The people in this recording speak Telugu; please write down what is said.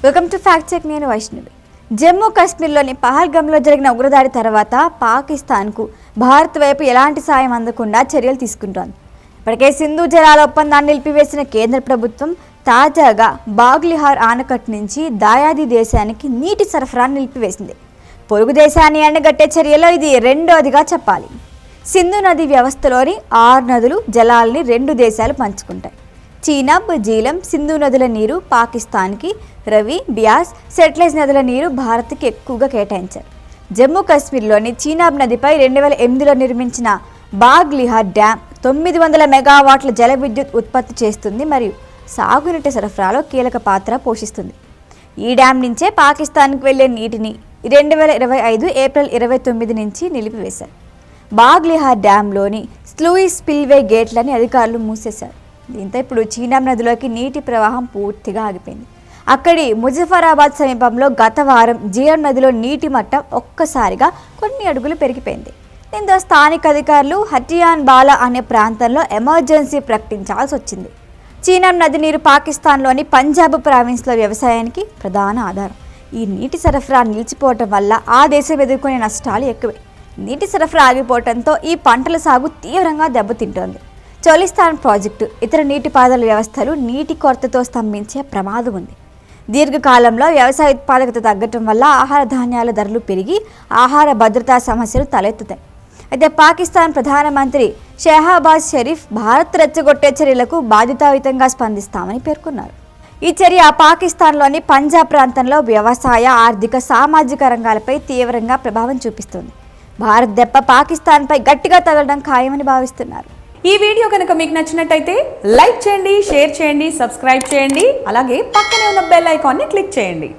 Welcome to fact check. నేను వైష్ణవి. జమ్మూ కాశ్మీర్లోని పహల్గామ్లో జరిగిన ఉగ్రదాడి తర్వాత పాకిస్తాన్కు భారత్ వైపు ఎలాంటి సాయం అందకుండా చర్యలు తీసుకుంటోంది. ఇప్పటికే సింధు జలాల ఒప్పందాన్ని నిలిపివేసిన కేంద్ర ప్రభుత్వం తాజాగా బాగ్లిహార్ ఆనకట్టు నుంచి దాయాది దేశానికి నీటి సరఫరాను నిలిపివేసింది. పొరుగు దేశాన్ని ఎండగట్టే చర్యలో ఇది రెండోదిగా చెప్పాలి. సింధు నది వ్యవస్థలోని 6 నదులు జలాల్ని 2 దేశాలు పంచుకుంటాయి. చీనాబ్, జీలం, సింధు నదుల నీరు పాకిస్తాన్కి, రవి, బియాస్, సెట్లెజ్ నదుల నీరు భారత్కి ఎక్కువగా కేటాయించారు. జమ్మూ కాశ్మీర్లోని చీనాబ్ నదిపై 2008లో నిర్మించిన బాగ్లిహార్ డ్యామ్ 900 మెగావాట్ల జల విద్యుత్ ఉత్పత్తి చేస్తుంది మరియు సాగునీటి సరఫరాలో కీలక పాత్ర పోషిస్తుంది. ఈ డ్యామ్ నుంచే పాకిస్తాన్కి వెళ్లే నీటిని 2025 ఏప్రిల్ 29 నుంచి నిలిపివేశారు. బాగ్లిహార్ డ్యాంలోని స్లూయిస్ స్పిల్వే గేట్లని అధికారులు మూసేశారు. దీంతో ఇప్పుడు చీనాబ్ నదిలోకి నీటి ప్రవాహం పూర్తిగా ఆగిపోయింది. అక్కడి ముజఫరాబాద్ సమీపంలో గత వారం జీలం నదిలో నీటి మట్టం ఒక్కసారిగా కొన్ని అడుగులు పెరిగిపోయింది. దీంతో స్థానిక అధికారులు హటియాన్ బాలా అనే ప్రాంతంలో ఎమర్జెన్సీ ప్రకటించాల్సి వచ్చింది. చీనాబ్ నది నీరు పాకిస్తాన్లోని పంజాబ్ ప్రావిన్స్లో వ్యవసాయానికి ప్రధాన ఆధారం. ఈ నీటి సరఫరా నిలిచిపోవటం వల్ల ఆ దేశం ఎదుర్కొనే నష్టాలు ఎక్కువే. నీటి సరఫరా ఆగిపోవడంతో ఈ పంటల సాగు తీవ్రంగా దెబ్బతింటోంది. చోలిస్తాన్ ప్రాజెక్టు, ఇతర నీటిపారుదల వ్యవస్థలు నీటి కొరతతో స్తంభించే ప్రమాదం ఉంది. దీర్ఘకాలంలో వ్యవసాయ ఉత్పాదకత తగ్గటం వల్ల ఆహార ధాన్యాల ధరలు పెరిగి ఆహార భద్రతా సమస్యలు తలెత్తుతాయి. అయితే పాకిస్తాన్ ప్రధానమంత్రి షెహబాజ్ షరీఫ్ భారత్ రెచ్చగొట్టే చర్యలకు బాధ్యతాయుతంగా స్పందిస్తామని పేర్కొన్నారు. ఈ చర్య పాకిస్తాన్లోని పంజాబ్ ప్రాంతంలో వ్యవసాయ, ఆర్థిక, సామాజిక రంగాలపై తీవ్రంగా ప్రభావం చూపిస్తుంది. భారత్ దెబ్బ పాకిస్తాన్పై గట్టిగా తగలడం ఖాయమని భావిస్తున్నారు. ఈ వీడియో కనుక మీకు నచ్చినట్టయితే లైక్ చేయండి, షేర్ చేయండి, సబ్స్క్రైబ్ చేయండి. అలాగే పక్కనే ఉన్న బెల్ ఐకాన్ని క్లిక్ చేయండి.